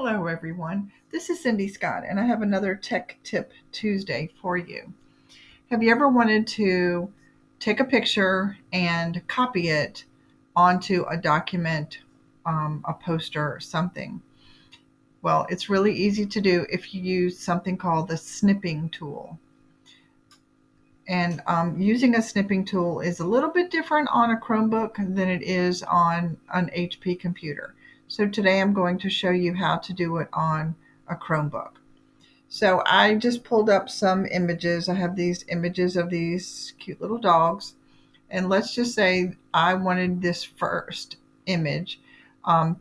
Hello, everyone. This is Cindy Scott, and I have another Tech Tip Tuesday for you. Have you ever wanted to take a picture and copy it onto a document, a poster, or something? Well, it's really easy to do if you use something called the snipping tool. And using a snipping tool is a little bit different on a Chromebook than it is on an HP computer. So today I'm going to show you how to do it on a Chromebook. So I just pulled up some images. I have these images of these cute little dogs. And let's just say I wanted this first image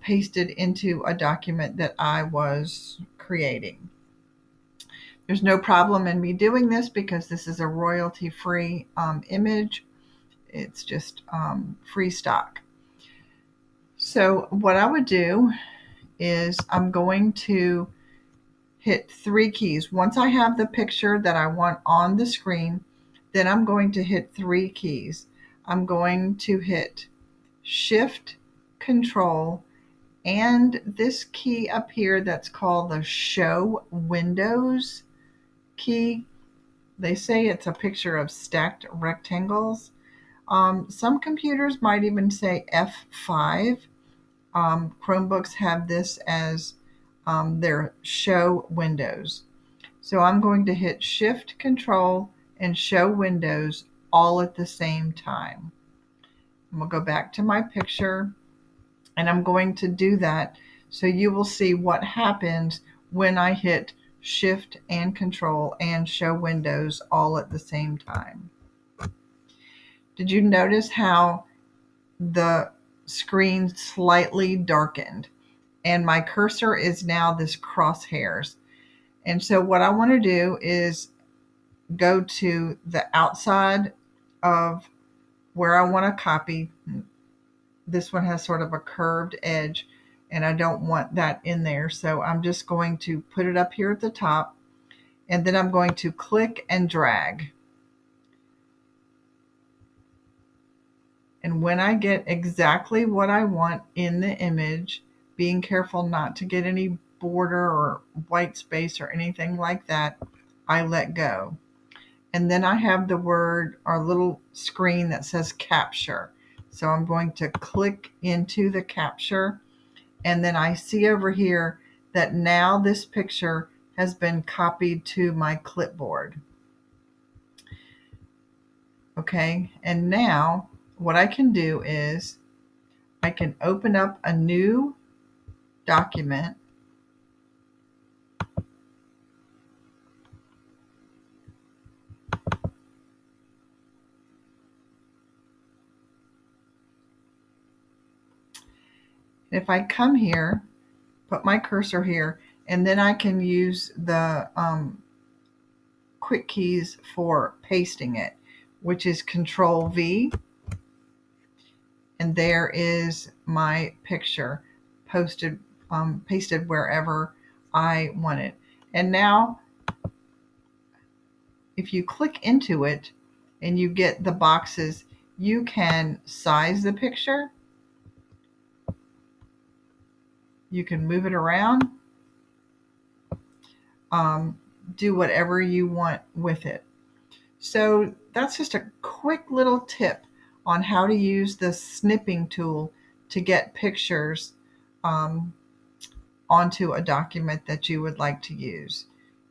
pasted into a document that I was creating. There's no problem in me doing this because this is a royalty-free image. It's just free stock. So what I would do is I'm going to hit three keys. Once I have the picture that I want on the screen, then I'm going to hit three keys. I'm going to hit Shift, Control, and this key up here that's called the Show Windows key. They say it's a picture of stacked rectangles. Some computers might even say F5. Chromebooks have this as their show windows. So I'm going to hit Shift, Control, and Show Windows all at the same time. I'm going to go back to my picture, and I'm going to do that so you will see what happens when I hit Shift and Control and Show Windows all at the same time. Did you notice how the screen slightly darkened? And my cursor is now this crosshairs. And so what I want to do is go to the outside of where I want to copy. This one has sort of a curved edge, and I don't want that in there. So I'm just going to put it up here at the top, and then I'm going to click and drag. And when I get exactly what I want in the image, being careful not to get any border or white space or anything like that, I let go. And then I have the word or little screen that says capture. So I'm going to click into the capture, and then I see over here that now this picture has been copied to my clipboard. Okay, and now what I can do is I can open up a new document. If I come here, put my cursor here, and then I can use the quick keys for pasting it, which is Control V. And there is my picture pasted wherever I want it. And now, if you click into it and you get the boxes, you can size the picture. You can move it around, do whatever you want with it. So that's just a quick little tip on how to use the snipping tool to get pictures onto a document that you would like to use.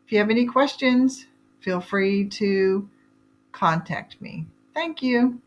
If you have any questions, feel free to contact me. Thank you.